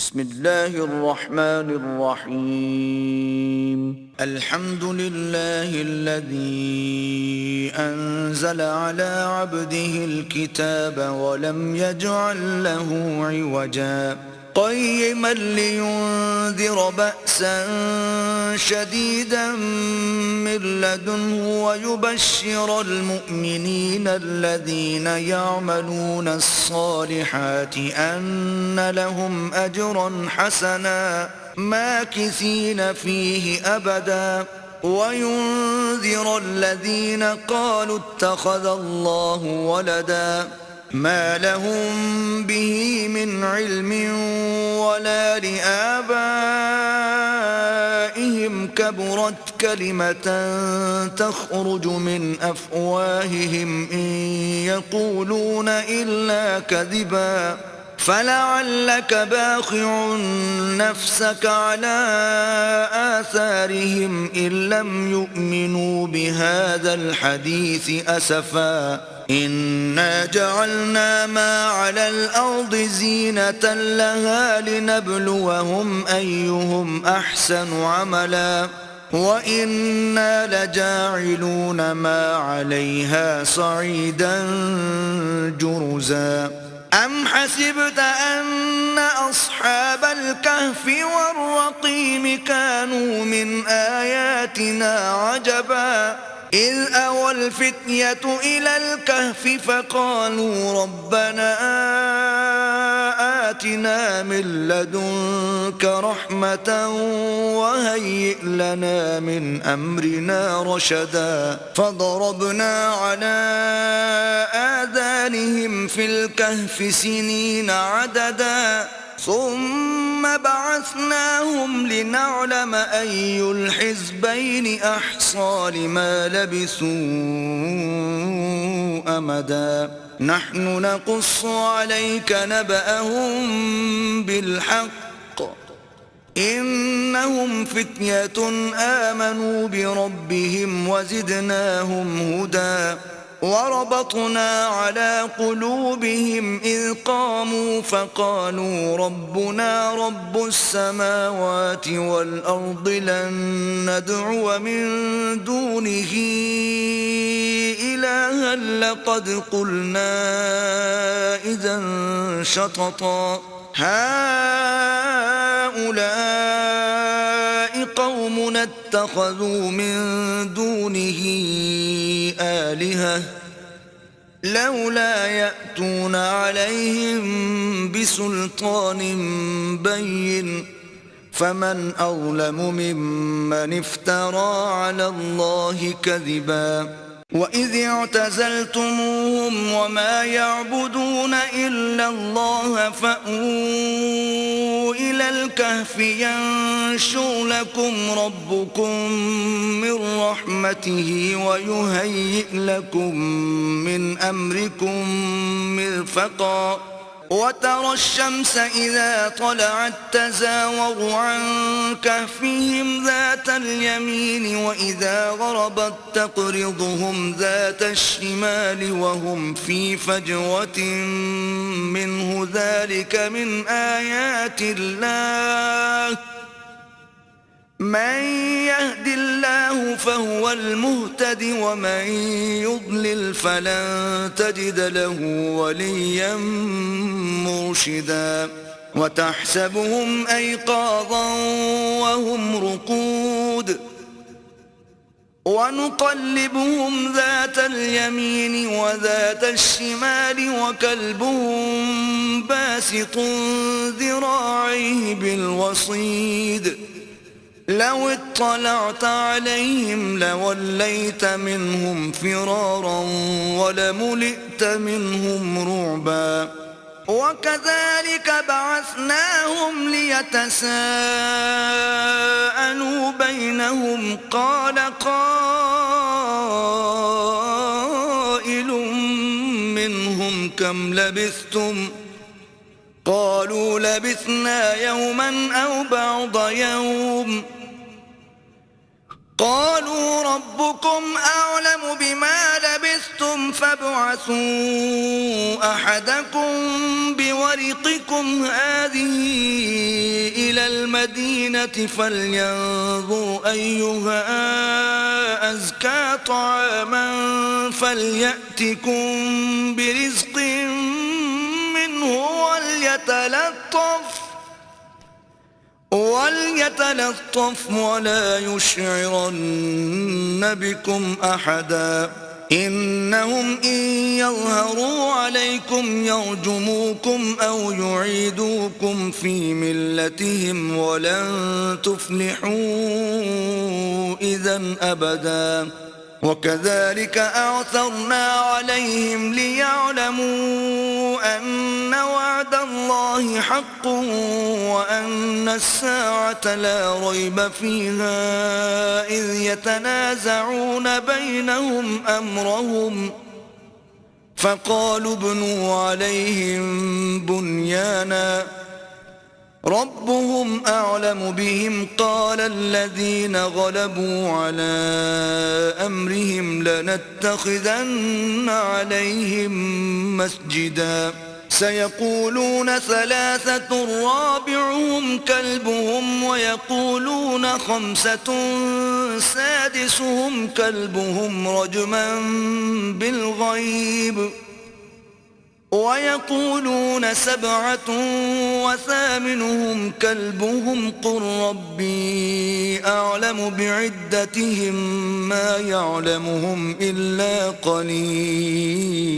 بسم الله الرحمن الرحيم. الحمد لله الذي أنزل على عبده الكتاب ولم يجعل له عوجا قيما لينذر بأسا شديدا من لدنه ويبشر المؤمنين الذين يعملون الصالحات أن لهم أجرا حسنا ماكثين فيه أبدا وينذر الذين قالوا اتخذ الله ولدا ما لهم به من علم ولا لآبائهم كبرت كلمة تخرج من أفواههم إن يقولون إلا كذبا فلعلك باخع نفسك على آثارهم إن لم يؤمنوا بهذا الحديث أسفا إنا جعلنا ما على الأرض زينة لها لنبلوهم أيهم أحسن عملا وإنا لجاعلون ما عليها صعيدا جرزا أم حسبت أن أصحاب الكهف والرقيم كانوا من آياتنا عجبا إذ أوى الفتية إلى الكهف فقالوا ربنا آتنا من لدنك رحمة وهيئ لنا من أمرنا رشدا فضربنا على آذانهم في الكهف سنين عددا ثم بعثناهم لنعلم أي الحزبين أحصى لما لبثوا أمدا نحن نقص عليك نبأهم بالحق إنهم فتية آمنوا بربهم وزدناهم هدى وربطنا على قلوبهم إذ قاموا فقالوا ربنا رب السماوات والأرض لن ندعو من دونه إلها لقد قلنا إذا شططا هؤلاء قومنا اتخذوا من دونه آلهة لولا يأتون عليهم بسلطان بين فمن أظلم ممن افترى على الله كذبا وإذ اعتزلتموهم وما يعبدون إلا الله فأووا إلى الكهف ينشر لكم ربكم من رحمته ويهيئ لكم من أمركم مرفقا وترى الشمس إذا طلعت تزاور عن كهفهم ذات اليمين وإذا غربت تقرضهم ذات الشمال وهم في فجوة منه ذلك من آيات الله من يهد الله فهو المهتد ومن يضلل فلن تجد له وليا مرشدا وتحسبهم أيقاظا وهم رقود ونقلبهم ذات اليمين وذات الشمال وكلبهم باسط ذراعيه بالوصيد لو اطلعت عليهم لوليت منهم فرارا ولملئت منهم رعبا وكذلك بعثناهم ليتساءلوا بينهم قال قائل منهم كم لبثتم قالوا لبثنا يوما أو بعض يوم قالوا ربكم أعلم بما لبثتم فابعثوا أحدكم بورقكم هذه المدينة فلينظر أيها أزكى طعاما فليأتكم برزق منه وليتلطف ولا يشعرن بكم أحدا إنهم إن يظهروا عليكم يرجموكم أو يعيدوكم في ملتهم ولن تفلحوا إذا أبدا وكذلك أعثرنا عليهم ليعلموا أن وعد الله حق وأن الساعة لا ريب فيها إذ يتنازعون بينهم أمرهم فقالوا ابنوا عليهم بنيانا ربهم أعلم بهم قال الذين غلبوا على أمرهم لنتخذن عليهم مسجدا سيقولون ثلاثة رابعهم كلبهم ويقولون خمسة سادسهم كلبهم رجما بالغيب ويقولون سبعة وثامنهم كلبهم قل ربي أعلم بعدتهم ما يعلمهم إلا قليل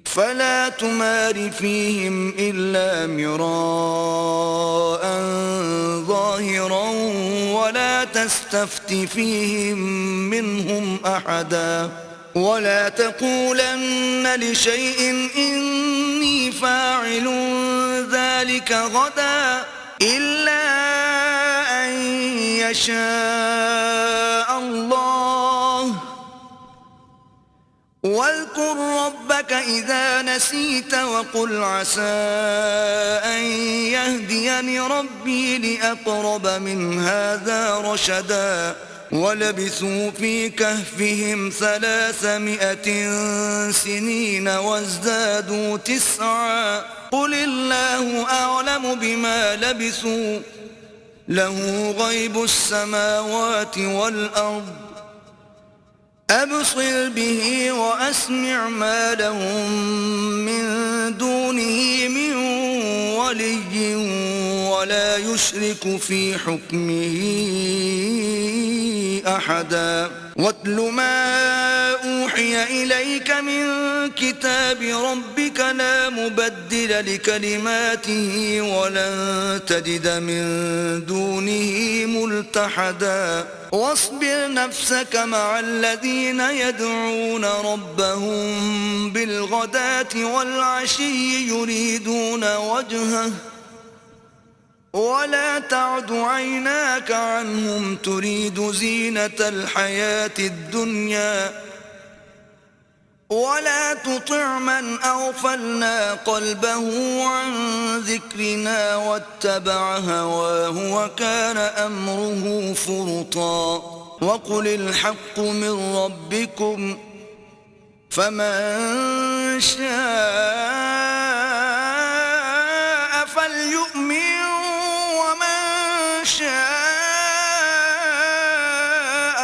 فلا تمار فيهم إلا مراء ظاهرا ولا تستفت فيهم منهم أحدا ولا تقولن لشيء إني فاعل ذلك غدا إلا أن يشاء الله واذكر ربك إذا نسيت وقل عسى أن يهديني ربي لأقرب من هذا رشدا ولبثوا في كهفهم 300 سنين وازدادوا 9 قل الله أعلم بما لبثوا له غيب السماوات والأرض أبصر به وأسمع ما لهم من دونه من ولي ولا يشرك في حكمه أحدا واتل ما أوحي إليك من كتاب ربك لا مبدل لكلماته ولن تجد من دونه ملتحدا واصبر نفسك مع الذين يدعون ربهم بالغداة والعشي يريدون وجهه ولا تعد عيناك عنهم تريد زينة الحياة الدنيا ولا تطع من أغفلنا قلبه عن ذكرنا واتبع هواه وكان أمره فرطا وقل الحق من ربكم فمن شاء فليؤمن ومن شاء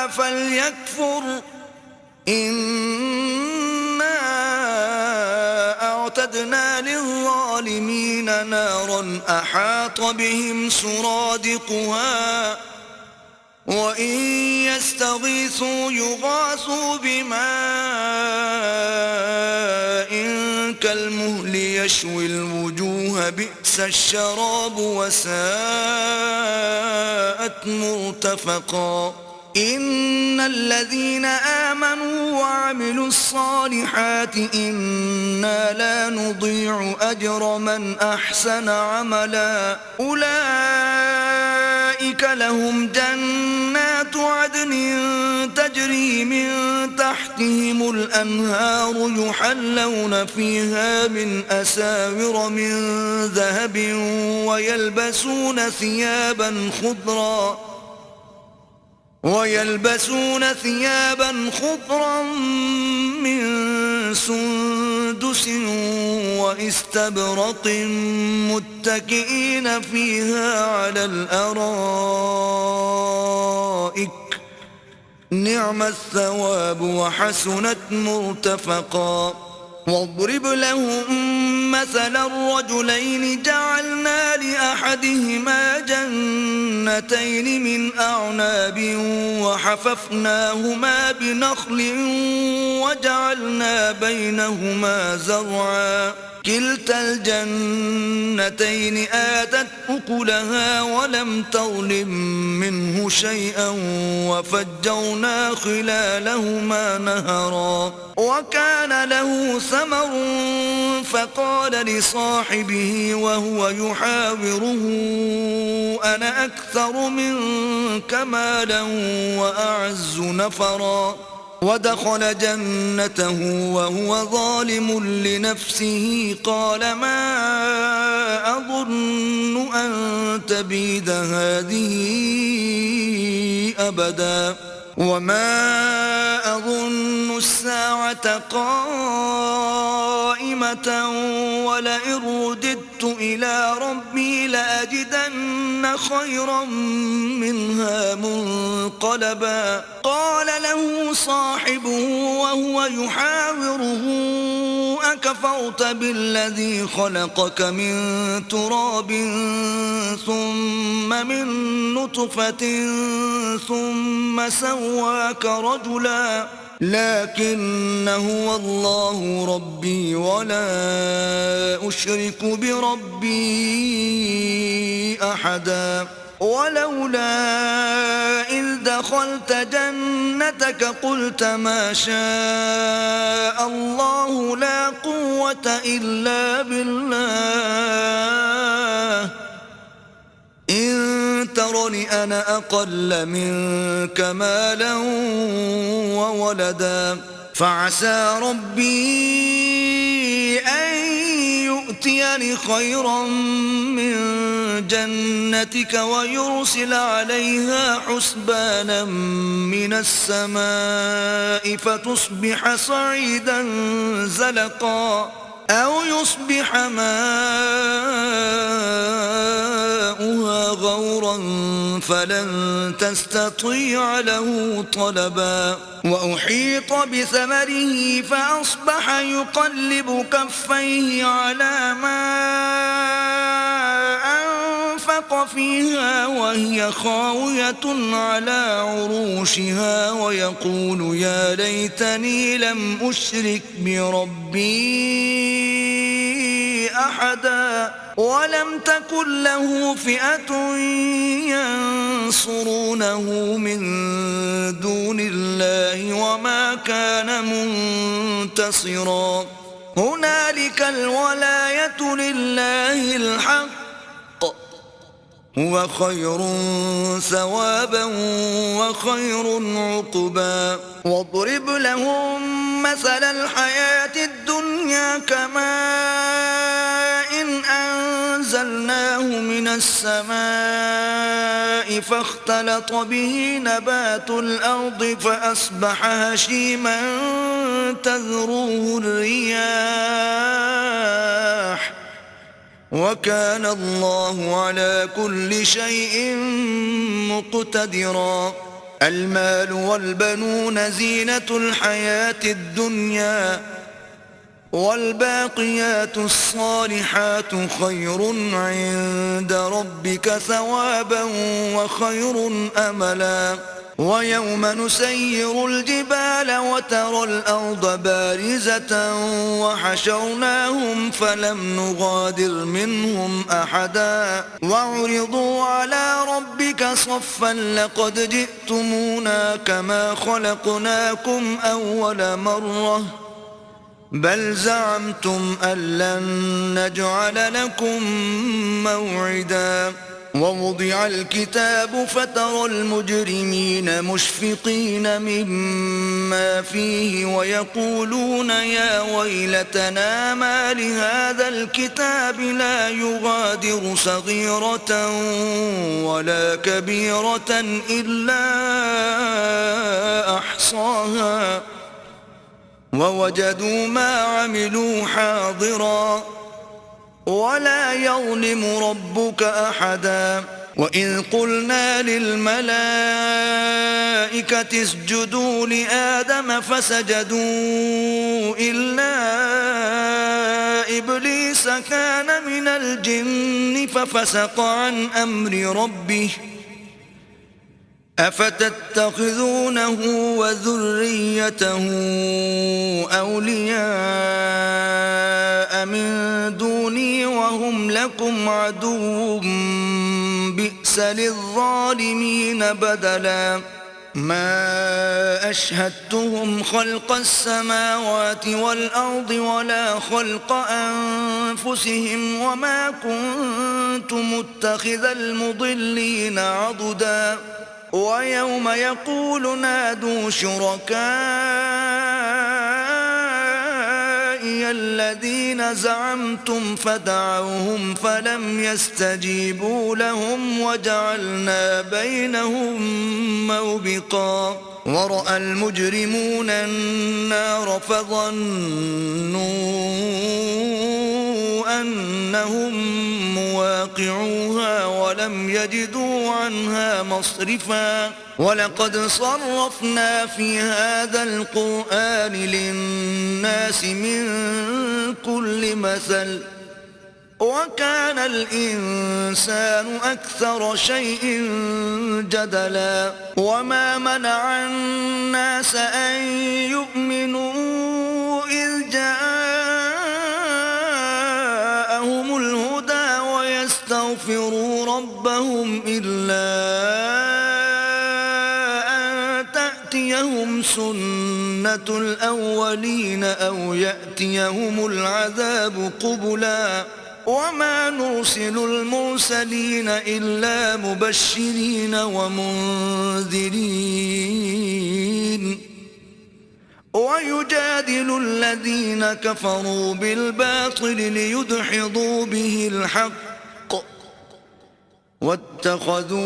فليكفر إنا أعتدنا للظالمين نارا أحاط بهم سرادقها وإن يستغيثوا يغاثوا بماء كالمهل يشوي الوجوه بئس الشراب وساءت مرتفقا إن الذين آمنوا وعملوا الصالحات إنا لا نضيع أجر من أحسن عملا أولئك لهم جنات عدن تجري من تحتهم الأنهار يحلون فيها من أساور من ذهب ويلبسون ثيابا خضرا من سندس سندس وإستبرق متكئين فيها على الأرائك نعم الثواب وحسنت مرتفقا واضرب لهم مثل الرجلين جعلنا لأحدهما جنتين من أعناب وحففناهما بنخل وجعلنا بينهما زرعا كلتا الجنتين آتت أكلها ولم تظلم منه شيئا وفجرنا خلالهما نهرا وكان له ثمر فقال لصاحبه وهو يحاوره أنا أكثر منك مالا وأعز نفرا ودخل جنته وهو ظالم لنفسه قال ما أظن أن تبيد هذه أبدا وما أظن الساعة قائمة ولئن رددت إلى ربي لأجدن خيرا منها منقلبا قال له صاحبه وهو يحاوره أكفرت بالذي خلقك من تراب ثم من نطفة ثم سواك رجلا لكن هو الله ربي ولا أشرك بربي أحدا ولولا إذ دخلت جنتك قلت ما شاء الله لا قوة إلا بالله إن ترني أنا أقل منك مالا وولدا فعسى ربي أن يؤتيني خيرا من جنتك ويرسل عليها حسبانا من السماء فتصبح صعيدا زلقا أو يصبح ماؤها غورا فلن تستطيع له طلبا وأحيط بثمره فأصبح يقلب كفيه على ما أنفق فيها وهي خاوية على عروشها ويقول يا ليتني لم أشرك بربي أحدا ولم تكن له فئة ينصرونه من دون الله وما كان منتصرا هنالك الولاية لله الحق هو خير ثوابا وخير عقبا واضرب لهم مثل الحياة الدنيا كماء إن أنزلناه من السماء فاختلط به نبات الأرض فأصبح هشيما تذروه الرياح وكان الله على كل شيء مقتدرا المال والبنون زينة الحياة الدنيا والباقيات الصالحات خير عند ربك ثوابا وخير أملا ويوم نسير الجبال وترى الأرض بارزة وحشرناهم فلم نغادر منهم أحدا وعرضوا على ربك صفا لقد جئتمونا كما خلقناكم أول مرة بل زعمتم أن لن نجعل لكم موعدا ووضع الكتاب فترى المجرمين مشفقين مما فيه ويقولون يا ويلتنا ما لهذا الكتاب لا يغادر صغيرة ولا كبيرة إلا أحصاها ووجدوا ما عملوا حاضرا ولا يظلم ربك أحدا وإذ قلنا للملائكة اسجدوا لآدم فسجدوا إلا إبليس كان من الجن ففسق عن أمر ربه أفتتخذونه وذريته أولياء من دوني وهم لكم عدو بئس للظالمين بدلا ما أشهدتهم خلق السماوات والأرض ولا خلق أنفسهم وما كنت متخذ المضلين عضدا ويوم يقول نادوا شركائي الذين زعمتم فدعوهم فلم يستجيبوا لهم وجعلنا بينهم موبقا ورأى المجرمون النار فظنوا أنهم مواقعوها ولم يجدوا عنها مصرفا ولقد صرفنا في هذا القرآن للناس من كل مثل وكان الإنسان أكثر شيء جدلا وما منع الناس أن يؤمنوا إذ جاءهم الهدى ويستغفروا ربهم إلا أن تأتيهم سنة الأولين أو يأتيهم العذاب قبلا وما نرسل المرسلين إلا مبشرين ومنذرين ويجادل الذين كفروا بالباطل ليدحضوا به الحق واتخذوا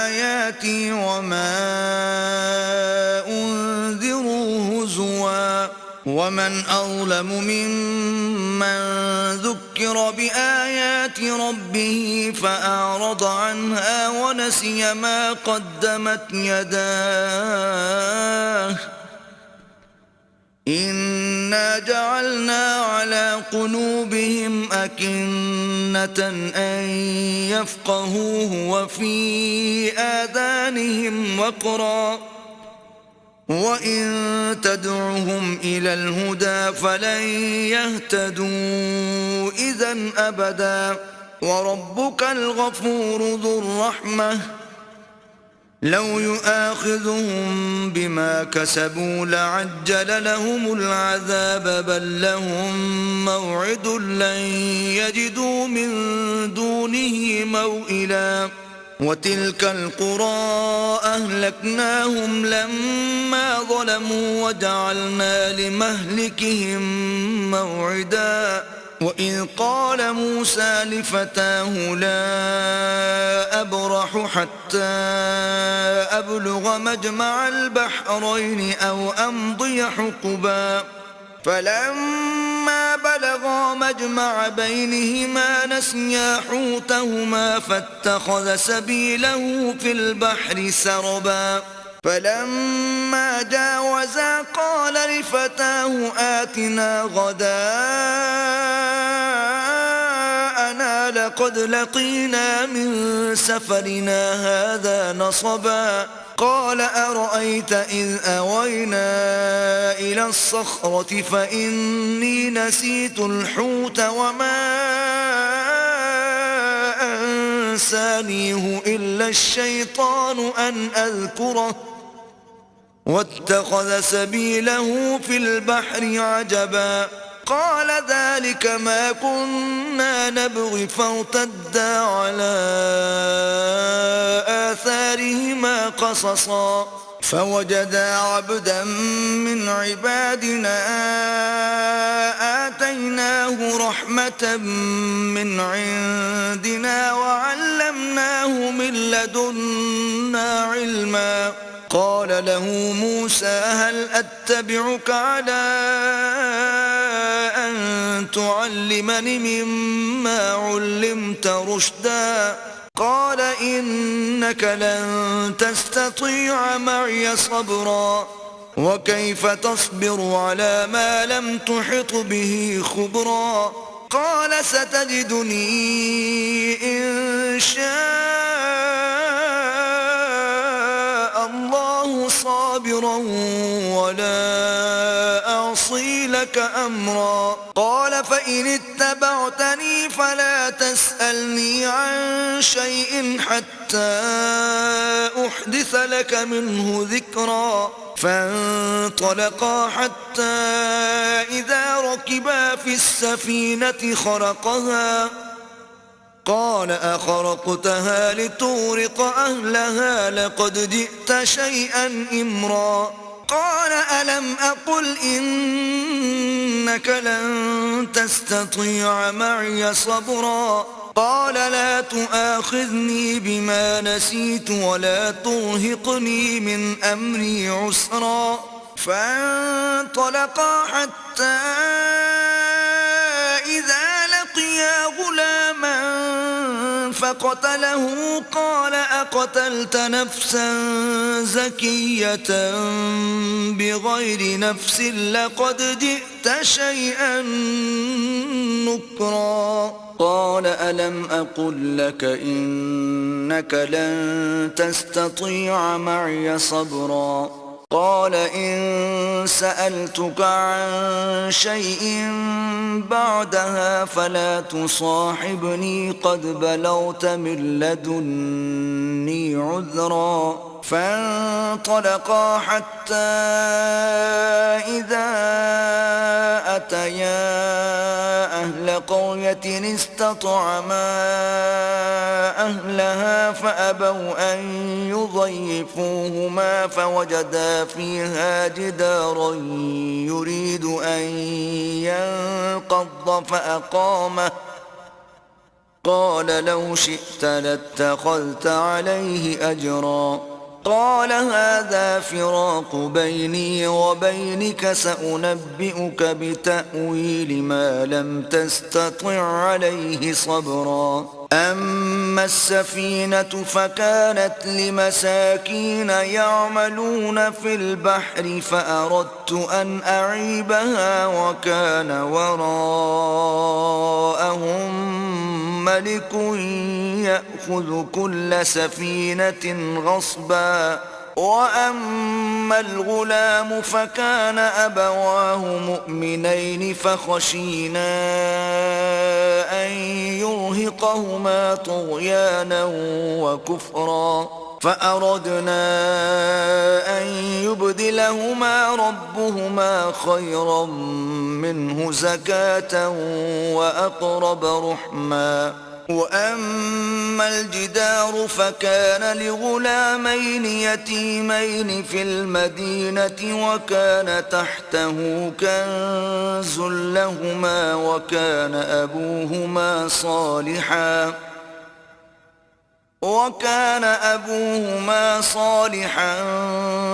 آياتي وما أنذروا هزوا ومن أظلم ممن ذكر بآيات ربه فأعرض عنها ونسي ما قدمت يداه إنا جعلنا على قلوبهم أكنة أن يفقهوه وفي آذانهم وقرا وإن تدعهم إلى الهدى فلن يهتدوا إذا أبدا وربك الغفور ذو الرحمة لو يؤاخذهم بما كسبوا لعجل لهم العذاب بل لهم موعد لن يجدوا من دونه موئلا وتلك القرى أهلكناهم لما ظلموا وجعلنا لمهلكهم موعدا وإذ قال موسى لفتاه لا أبرح حتى أبلغ مجمع البحرين أو أمضي حقبا فلما بلغا مجمع بينهما نسيا حوتهما فاتخذ سبيله في البحر سربا فلما جاوزا قال لفتاه آتنا غداءنا لقد لقينا من سفرنا هذا نصبا قال أرأيت إذ أوينا إلى الصخرة فإني نسيت الحوت وما أنسانيه إلا الشيطان أن أذكره واتخذ سبيله في البحر عجبا قال ذلك ما كنا نبغي فارتدا على آثارهما قصصا فوجدا عبدا من عبادنا آتيناه رحمة من عندنا وعلمناه من لدنا علما قال له موسى هل أتبعك على أن تعلمني مما علمت رشدا قال إنك لن تستطيع معي صبرا وكيف تصبر على ما لم تحط به خبرا قال ستجدني إن شاء الله صابرا ولا أعصي لك أمرا قال فإن اتبعتني فلا تسألني عن شيء حتى أحدث لك منه ذكرا فانطلقا حتى إذا ركبا في السفينة خرقها قال أخرقتها لتغرق أهلها لقد جئت شيئا إمرا قال ألم أقل إنك لن تستطيع معي صبرا قال لا تؤاخذني بما نسيت ولا ترهقني من أمري عسرا فانطلقا حتى إذا لقيا غلاما فقتله قال أقتلت نفسا زكية بغير نفس لقد جئت شيئا نكرا قال ألم أقل لك إنك لن تستطيع معي صبرا قال إن سألتك عن شيء بعدها فلا تصاحبني قد بلغت من لدني عذرا فانطلقا حتى إذا أتيا أهل قرية استطعما أهلها فأبوا أن يضيفوهما فوجدا فيها جدارا يريد أن ينقض فأقامه قال لو شئت لاتخذت عليه أجرا قال هذا فراق بيني وبينك سأنبئك بتأويل ما لم تستطع عليه صبرا أما السفينة فكانت لمساكين يعملون في البحر فأردت أن أعيبها وكان وراءهم ملك يأخذ كل سفينة غصبا وأما الغلام فكان أبواه مؤمنين فخشينا أن يرهقهما طغيانا وكفرا فأردنا أن يبدلهما ربهما خيرا منه زكاة وأقرب رحما وأما الجدار فكان لغلامين يتيمين في المدينة وكان تحته كنز لهما وكان أبوهما صالحا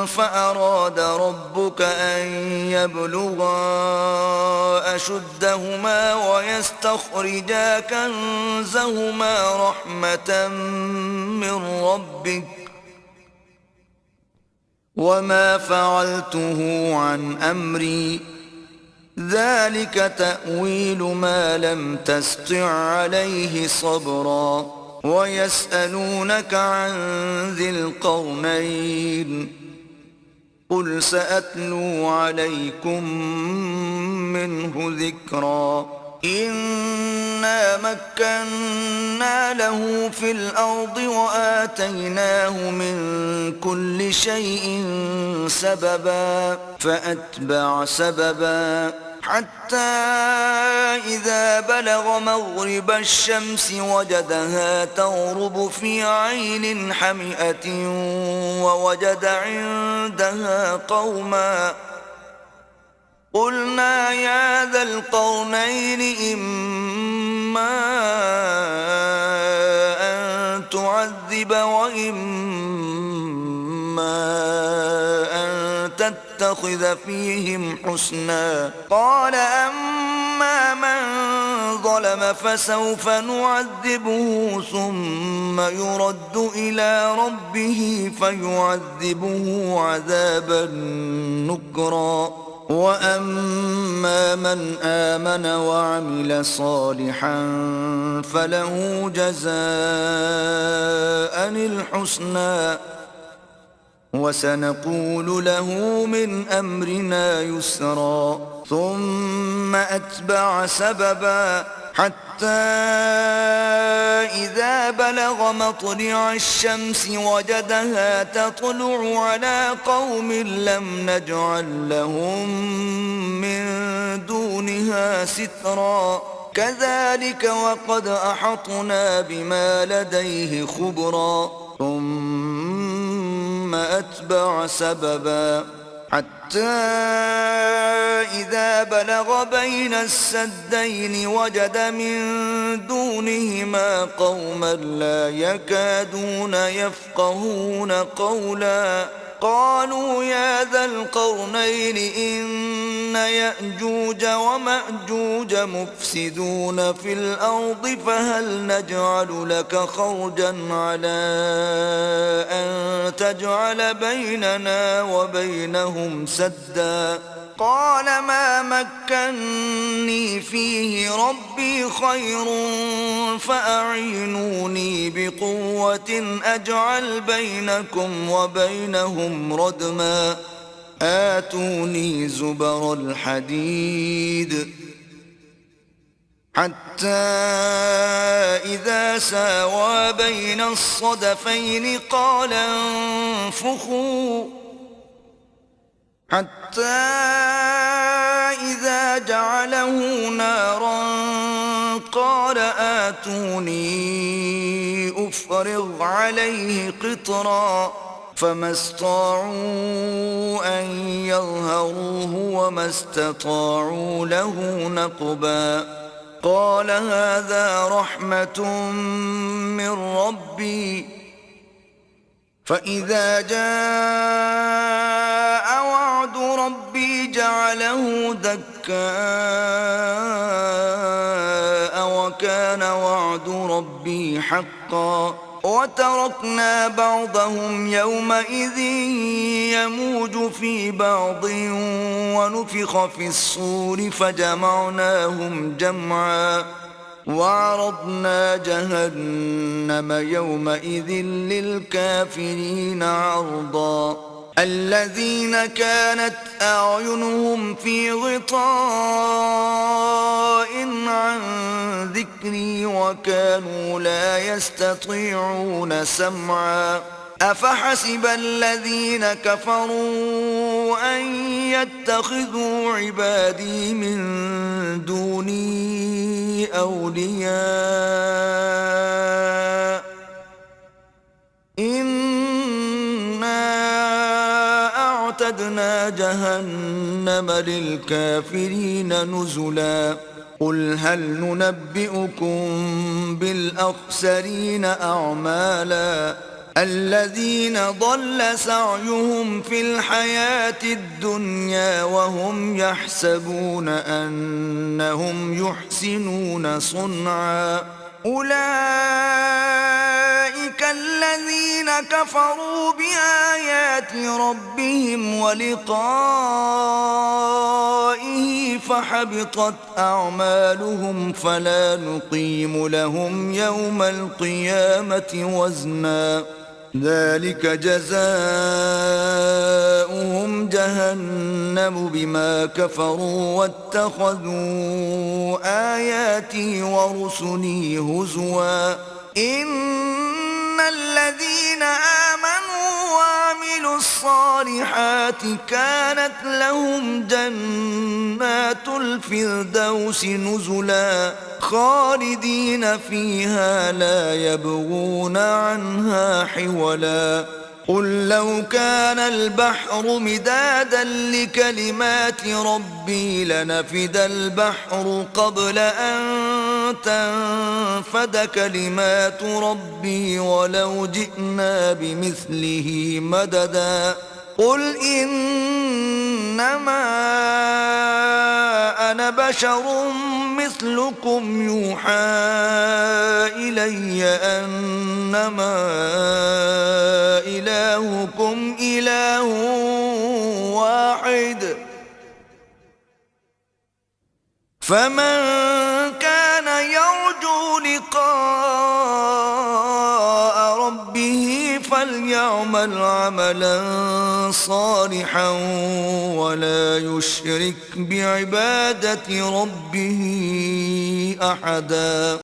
فأراد ربك أن يبلغا أشدهما ويستخرجا كنزهما رحمة من ربك وما فعلته عن أمري ذلك تأويل ما لم تستطع عليه صبرا ويسألونك عن ذي القرنين قل سأتلو عليكم منه ذكرا إنا مكنا له في الأرض وآتيناه من كل شيء سببا فأتبع سببا حتى إذا بلغ مغرب الشمس وجدها تغرب في عين حمئة ووجد عندها قوما قلنا يا ذا القرنين إما أن تعذب وإما نتخذ فيهم حسنا. قال أما من ظلم فسوف نعذبه ثم يرد إلى ربه فيعذبه عذابا نكرا. وأما من آمن وعمل صالحا فله جزاء الحسنى وسنقول له من أمرنا يسرا. ثم أتبع سببا حتى إذا بلغ مطلع الشمس وجدها تطلع على قوم لم نجعل لهم من دونها سترا. كذلك وقد أحطنا بما لديه خبرا. ثم أتبع سببا حتى إذا بلغ بين السدين وجد من دونهما قوما لا يكادون يفقهون قولا. قالوا يا ذا القرنين إن يأجوج ومأجوج مفسدون في الأرض فهل نجعل لك خرجا على أن تجعل بيننا وبينهم سدا. قال ما مكني فيه ربي خير فأعينوني بقوة أجعل بينكم وبينهم ردما. آتوني زبر الحديد حتى إذا ساوى بين الصدفين قال انفخوا حتى إذا جعله نارا قال آتوني أفرغ عليه قطرا. فما استطاعوا أن يظهروه وما استطاعوا له نقبا. قال هذا رحمة من ربي فإذا جاء وعد ربي جعله دكاء وكان وعد ربي حقا. وتركنا بعضهم يومئذ يموج في بعض ونفخ في الصور فجمعناهم جمعا. وعرضنا جهنم يومئذ للكافرين عرضا. الذين كانت أعينهم في غطاء عن ذكري وكانوا لا يستطيعون سمعا. أفحسب الذين كفروا أن يتخذوا عبادي من دوني أولياء إنا أعتدنا جهنم للكافرين نزلا. قل هل ننبئكم بالأخسرين أعمالا الذين ضل سعيهم في الحياة الدنيا وهم يحسبون أنهم يحسنون صنعا. أولئك الذين كفروا بآيات ربهم ولقائه فحبطت أعمالهم فلا نقيم لهم يوم القيامة وزنا. ذلك جزاؤهم جهنم بما كفروا واتخذوا آياتي ورسلي هزوا. إن الذين آمنوا وعملوا الصالحات كانت لهم جنات الفردوس نزلا خالدين فيها لا يبغون عنها حولا. قل لو كان البحر مدادا لكلمات ربي لنفد البحر قبل أن تنفد كلمات ربي ولو جئنا بمثله مددا. قل إن إنما أنا بشر مثلكم يوحى إلي أنما إلهكم إله واحد فمن كان يرجو لقاء ربه فليعمل عملا صالحا ولا يشرك بعبادة ربه أحدا